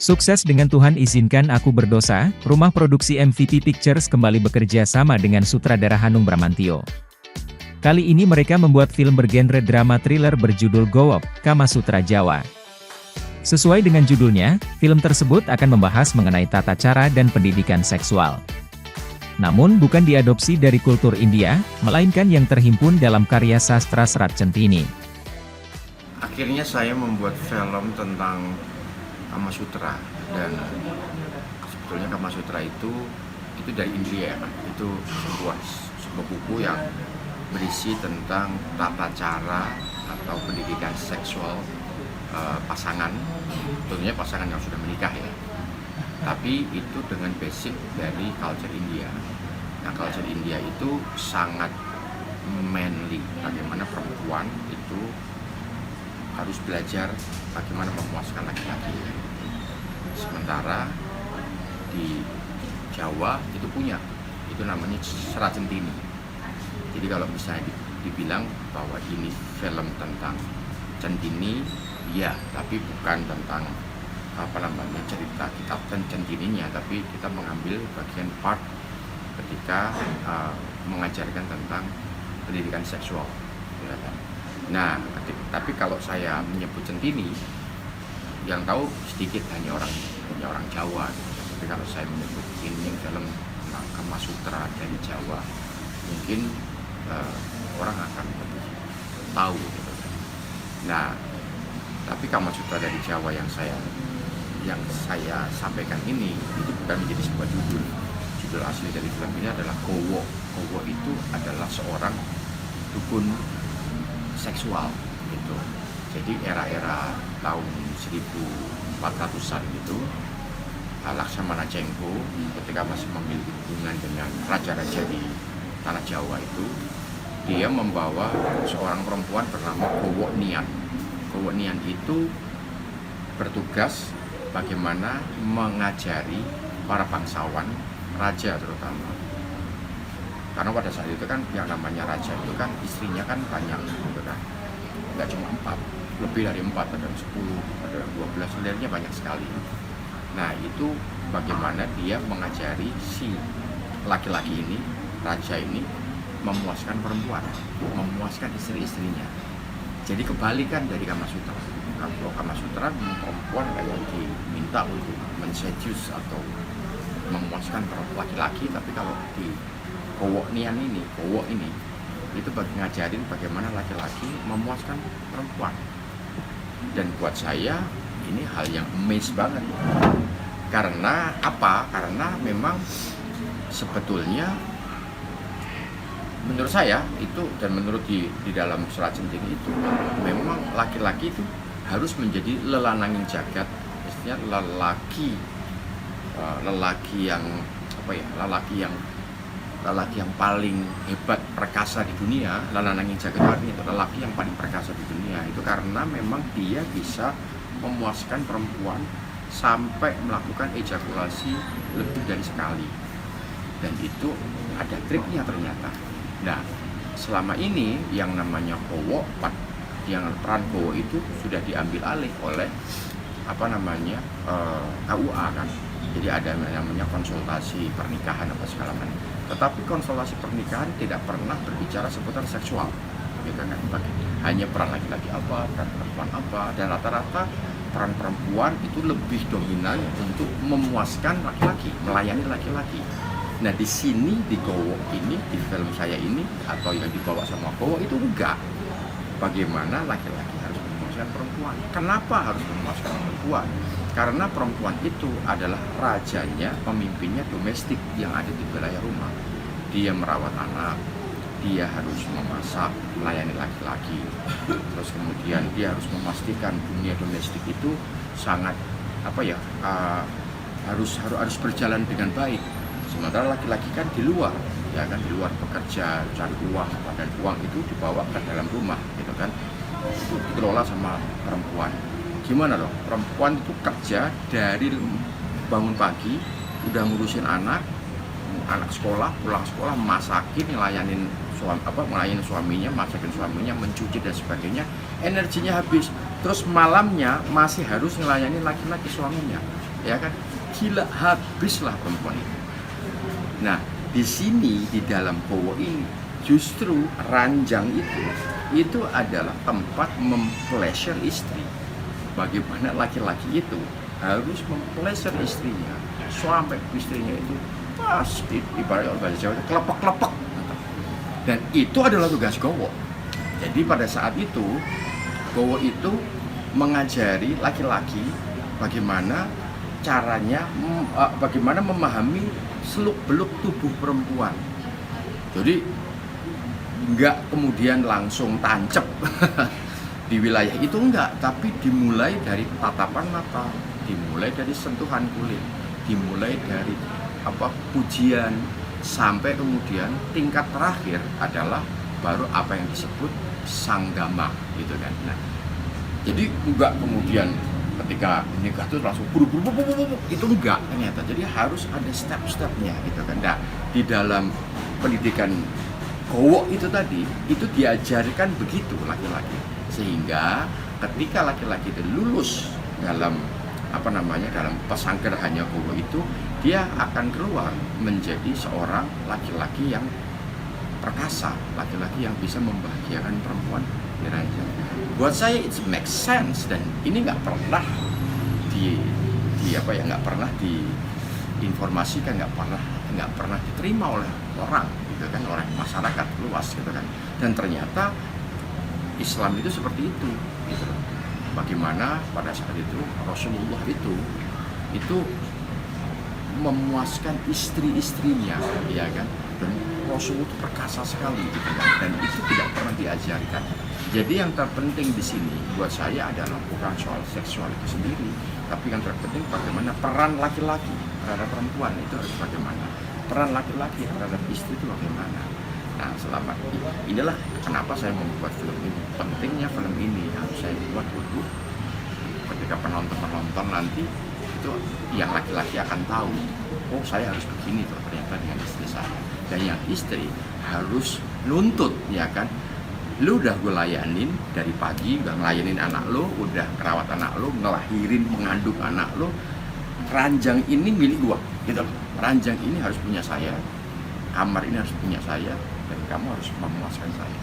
Sukses dengan Tuhan izinkan aku berdosa, rumah produksi MVP Pictures kembali bekerja sama dengan sutradara Hanung Bramantyo. Kali ini mereka membuat film bergenre drama thriller berjudul Gowok, Kamasutra Jawa. Sesuai dengan judulnya, film tersebut akan membahas mengenai tata cara dan pendidikan seksual. Namun bukan diadopsi dari kultur India, melainkan yang terhimpun dalam karya sastra Serat Centhini. Akhirnya saya membuat film tentang Kamasutra, dan sebetulnya Kamasutra itu dari India ya, itu sebuah buku yang berisi tentang tata cara atau pendidikan seksual pasangan, tentunya pasangan yang sudah menikah ya. Tapi itu dengan basic dari culture India. Nah, culture India itu sangat manly, bagaimana perempuan itu harus belajar bagaimana memuaskan laki-laki. Sementara di Jawa itu punya, itu namanya Serat Centhini. Jadi kalau misalnya dibilang bahwa ini film tentang Centhini, ya, tapi bukan tentang cerita kitab Centhininya, tapi kita mengambil bagian part ketika mengajarkan tentang pendidikan seksual. Ya kan? Nah, tapi kalau saya menyebut Centhini, yang tahu sedikit hanya orang Jawa. Tapi kalau saya menyebut ini film tentang Kamasutra dari Jawa, mungkin orang akan lebih tahu. Gitu. Nah, tapi Kamasutra dari Jawa yang saya sampaikan ini itu bukan menjadi sebuah judul. Judul asli dari film ini adalah Gowok. Gowok itu adalah seorang dukun seksual gitu. Jadi era-era tahun 1400-an gitu, Laksamana Chengho ketika masih memiliki hubungan dengan raja-raja di tanah Jawa itu, dia membawa seorang perempuan bernama Gowok Nian. Gowok Nian itu bertugas bagaimana mengajari para bangsawan, raja terutama. Karena pada saat itu kan yang namanya raja itu kan istrinya kan banyak gitu kan. Nggak cuma 4, lebih dari 4, ada 10, ada 12, sebenarnya banyak sekali. Nah, itu bagaimana dia mengajari si laki-laki ini, raja ini, memuaskan perempuan, memuaskan istri-istrinya. Jadi kebalikan dari Kamasutra. Kalau Kamasutra perempuan kayak diminta untuk menseduce atau memuaskan laki-laki, tapi kalau di Gowok ini itu ngajarin bagaimana laki-laki memuaskan perempuan. Dan buat saya ini hal yang amaze banget. Karena apa? Karena memang sebetulnya menurut saya itu, dan menurut di dalam Serat Centhini itu, memang laki-laki itu harus menjadi lelananging jagat, istilahnya lelaki yang paling hebat, perkasa di dunia. Lelananging jagat itu lelaki yang paling perkasa di dunia. Itu karena memang dia bisa memuaskan perempuan sampai melakukan ejakulasi lebih dari sekali. Dan itu ada triknya ternyata. Nah, selama ini yang namanya Gowok, yang peran Gowok itu sudah diambil alih oleh KUA kan. Jadi ada namanya konsultasi pernikahan apa segala macam. Tetapi konsultasi pernikahan tidak pernah berbicara seputar seksual, gitu kan? Hanya peran laki-laki apa, peran perempuan apa, dan rata-rata peran perempuan itu lebih dominan untuk memuaskan laki-laki, melayani laki-laki. Nah, di sini di Gowok ini, di film saya ini atau yang dibawa sama Gowok itu enggak. Bagaimana laki-laki harus memuaskan perempuan? Kenapa harus memuaskan perempuan? Karena perempuan itu adalah rajanya, pemimpinnya domestik yang ada di wilayah rumah. Dia merawat anak, dia harus memasak, melayani laki-laki. Terus kemudian dia harus memastikan dunia domestik itu sangat harus berjalan dengan baik. Sementara laki-laki kan di luar, ya kan, di luar bekerja, cari uang, dan uang itu dibawa ke dalam rumah, gitu kan. Itu dikelola sama perempuan. Gimana dong? Perempuan itu kerja dari bangun pagi, udah ngurusin anak sekolah, pulang sekolah, masakin, melayani suaminya, masakin suaminya, mencuci dan sebagainya. Energinya habis. Terus malamnya masih harus melayani laki-laki suaminya. ya kan, gila habislah perempuan itu. Nah, di sini di dalam Gowo ini justru ranjang itu adalah tempat mempleasure istri. Bagaimana laki-laki itu harus mempleasure istrinya sampai istrinya itu pasti ibarat orang bahasa Jawa kelepek-kelepek. Dan itu adalah tugas Gowo. Jadi pada saat itu Gowo itu mengajari laki-laki bagaimana caranya, bagaimana memahami seluk-beluk tubuh perempuan. Jadi nggak kemudian langsung tancep di wilayah itu, enggak, tapi dimulai dari tatapan mata, dimulai dari sentuhan kulit, dimulai dari pujian, sampai kemudian tingkat terakhir adalah baru apa yang disebut sanggama gitu kan. Nah, jadi enggak kemudian ketika nikah itu langsung buru-buru itu enggak ternyata. Jadi harus ada step-stepnya gitu kan. Nah, di dalam pendidikan Gowo itu tadi itu diajarkan begitu laki-laki, sehingga ketika laki-laki itu lulus dalam dalam pesanggrahannya Gowo itu, dia akan keluar menjadi seorang laki-laki yang perkasa, laki-laki yang bisa membahagiakan perempuan di ranjang. Buat saya it makes sense, dan ini nggak pernah nggak pernah diinformasikan, nggak pernah diterima oleh orang gitu kan, oleh masyarakat luas gitu kan. Dan ternyata Islam itu seperti itu gitu. Bagaimana pada saat itu Rasulullah itu memuaskan istri-istrinya, ya kan, dan Rasulullah itu perkasa sekali gitu kan, dan itu tidak pernah diajarkan. Jadi yang terpenting di sini buat saya adalah bukan soal seksual itu sendiri, tapi yang terpenting bagaimana peran laki-laki terhadap perempuan itu harus bagaimana, peran laki-laki terhadap istri itu bagaimana. Nah, selama inilah kenapa saya membuat film ini. Pentingnya film ini harus saya buat dulu ketika penonton nanti itu yang laki-laki akan tahu, oh saya harus begini tuh ternyata dengan istri saya. Dan yang istri harus nuntut, ya kan, lu udah gue layanin dari pagi, udah ngelayanin anak lu, udah kerawat anak lu, ngelahirin, mengandung anak lu, ranjang ini milik gua gitu. Ranjang ini harus punya saya, kamar ini harus punya saya, dan kamu harus memuaskan saya.